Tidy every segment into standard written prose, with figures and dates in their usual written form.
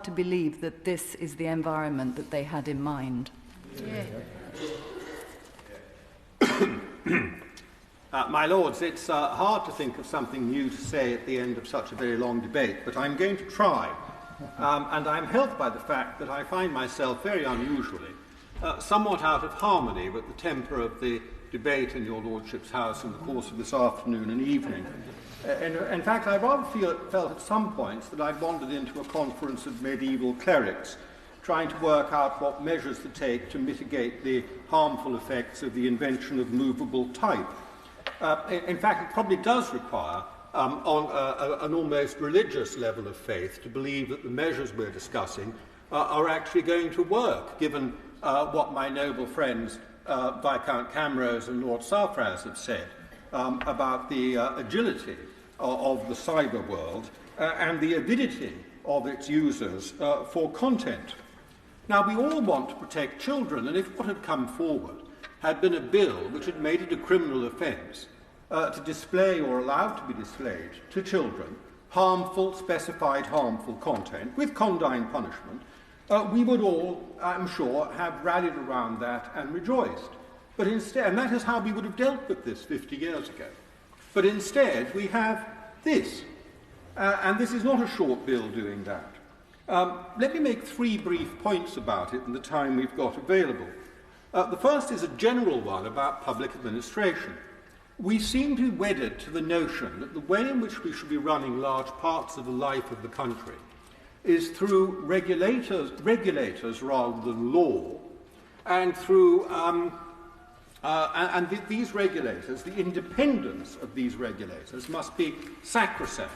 to believe that this is the environment that they had in mind. My Lords, it's hard to think of something new to say at the end of such a very long debate, but I'm going to try. And I'm helped by the fact that I find myself, very unusually, somewhat out of harmony with the temper of the debate in your Lordship's House in the course of this afternoon and evening. In fact, I rather felt at some points that I'd wandered into a conference of medieval clerics, trying to work out what measures to take to mitigate the harmful effects of the invention of movable type. In fact, it probably does require on an almost religious level of faith to believe that the measures we're discussing are actually going to work, given what my noble friends Viscount Camrose and Lord Sarfraz have said about the agility of the cyber world and the avidity of its users for content. Now, we all want to protect children, and if what had come forward had been a bill which had made it a criminal offence to display or allow to be displayed to children specified harmful content with condign punishment, we would all, I'm sure, have rallied around that and rejoiced. But instead, and that is how we would have dealt with this 50 years ago. But instead, we have this. And this is not a short bill doing that. Let me make 3 brief points about it in the time we've got available. The first is a general one about public administration. We seem to be wedded to the notion that the way in which we should be running large parts of the life of the country is through regulators rather than law, and through these regulators, the independence of these regulators must be sacrosanct.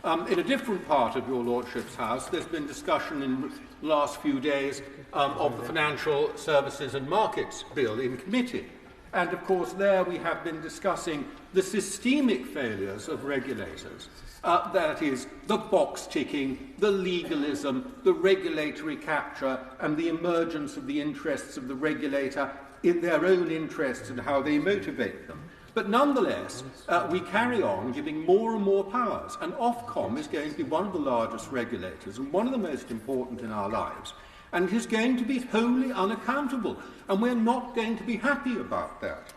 In a different part of your Lordship's House, there's been discussion in the last few days of the Financial Services and Markets Bill in committee. And, of course, there we have been discussing the systemic failures of regulators. That is, the box-ticking, the legalism, the regulatory capture, and the emergence of the interests of the regulator in their own interests and how they motivate them. But nonetheless, we carry on giving more and more powers, and Ofcom is going to be one of the largest regulators and one of the most important in our lives, and it is going to be wholly unaccountable, and we're not going to be happy about that.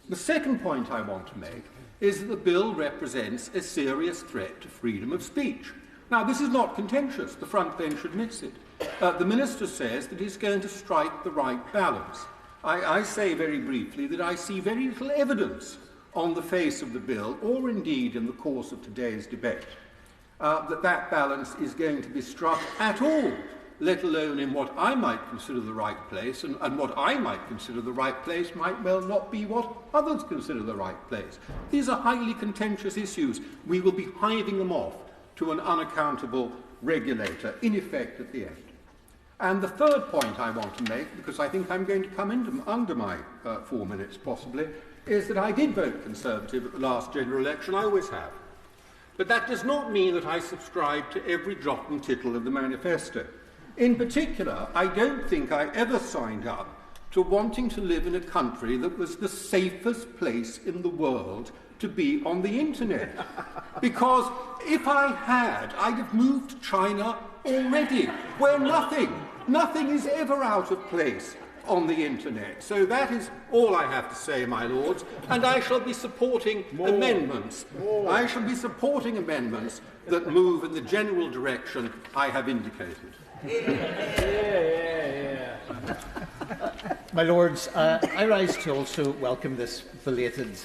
The second point I want to make is that the bill represents a serious threat to freedom of speech. Now, this is not contentious. The front bench admits it. The Minister says that he's going to strike the right balance. I say very briefly that I see very little evidence on the face of the bill, or indeed in the course of today's debate, that balance is going to be struck at all, let alone in what I might consider the right place, and what I might consider the right place might well not be what others consider the right place. These are highly contentious issues. We will be hiving them off to an unaccountable regulator, in effect, at the end. And the third point I want to make, because I think I'm going to come under my 4 minutes possibly, is that I did vote Conservative at the last general election. I always have. But that does not mean that I subscribe to every jot and tittle of the manifesto. In particular, I don't think I ever signed up to wanting to live in a country that was the safest place in the world to be on the internet. Because if I had, I'd have moved to China already, where nothing is ever out of place on the internet. So that is all I have to say, my Lords, and I shall be supporting amendments. I shall be supporting amendments that move in the general direction I have indicated. My Lords, I rise to also welcome this belated